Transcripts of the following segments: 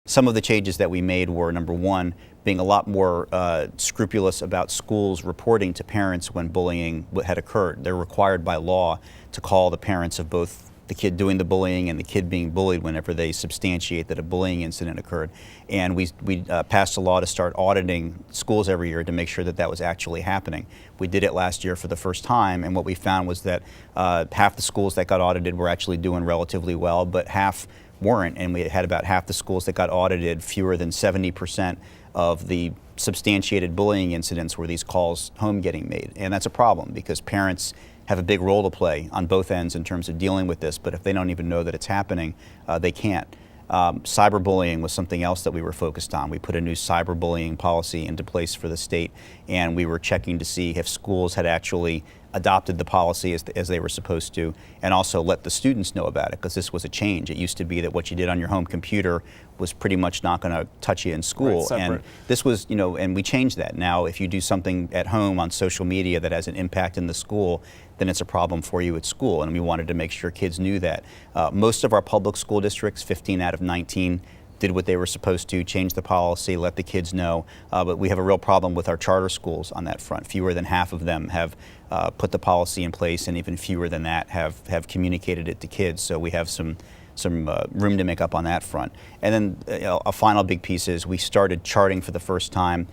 Some of the changes that we made were, number one, being a lot more scrupulous about schools reporting to parents when bullying had occurred. They're required by law to call the parents of both the kid doing the bullying and the kid being bullied whenever they substantiate that a bullying incident occurred. And we passed a law to start auditing schools every year to make sure that that was actually happening. We did it last year for the first time, and what we found was that half the schools that got audited were actually doing relatively well, but half weren't, and we had about half the schools that got audited. Fewer than 70% of the substantiated bullying incidents were these calls home getting made. And that's a problem because parents have a big role to play on both ends in terms of dealing with this, but if they don't even know that it's happening, they can't. Cyberbullying was something else that we were focused on. We put a new cyberbullying policy into place for the state, and we were checking to see if schools had actually adopted the policy as they were supposed to, and also let the students know about it, because this was a change. It used to be that what you did on your home computer was pretty much not going to touch you in school. Right, and this was, and we changed that. Now, if you do something at home on social media that has an impact in the school, then it's a problem for you at school, and we wanted to make sure kids knew that. Most of our public school districts, 15 out of 19, did what they were supposed to, change the policy, let the kids know, but we have a real problem with our charter schools on that front. Fewer than half of them have put the policy in place, and even fewer than that have communicated it to kids, so we have some room to make up on that front. And then a final big piece is we started charting for the first time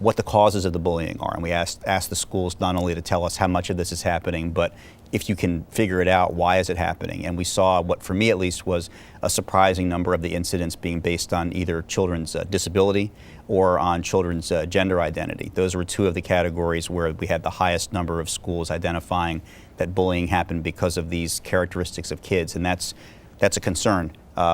what the causes of the bullying are, and we asked the schools not only to tell us how much of this is happening, but if you can figure it out, why is it happening? And we saw what, for me at least, was a surprising number of the incidents being based on either children's disability or on children's gender identity. Those were two of the categories where we had the highest number of schools identifying that bullying happened because of these characteristics of kids, and that's a concern.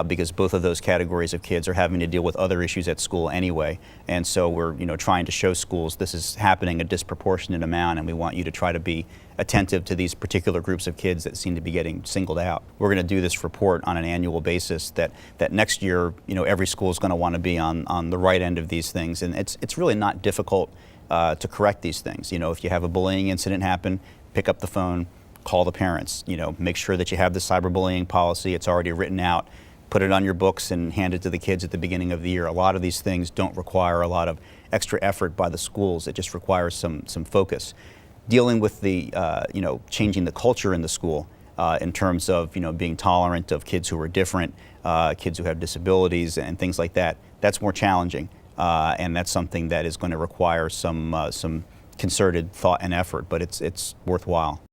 Because both of those categories of kids are having to deal with other issues at school anyway. And so we're trying to show schools this is happening a disproportionate amount, and we want you to try to be attentive to these particular groups of kids that seem to be getting singled out. We're going to do this report on an annual basis that next year every school is going to want to be on the right end of these things. And it's really not difficult to correct these things. If you have a bullying incident happen, pick up the phone, call the parents, make sure that you have the cyberbullying policy. It's already written out. Put it on your books and hand it to the kids at the beginning of the year. A lot of these things don't require a lot of extra effort by the schools. It just requires some focus. Dealing with the, changing the culture in the school in terms of, being tolerant of kids who are different, kids who have disabilities and things like that, that's more challenging. And that's something that is going to require some concerted thought and effort, but it's worthwhile.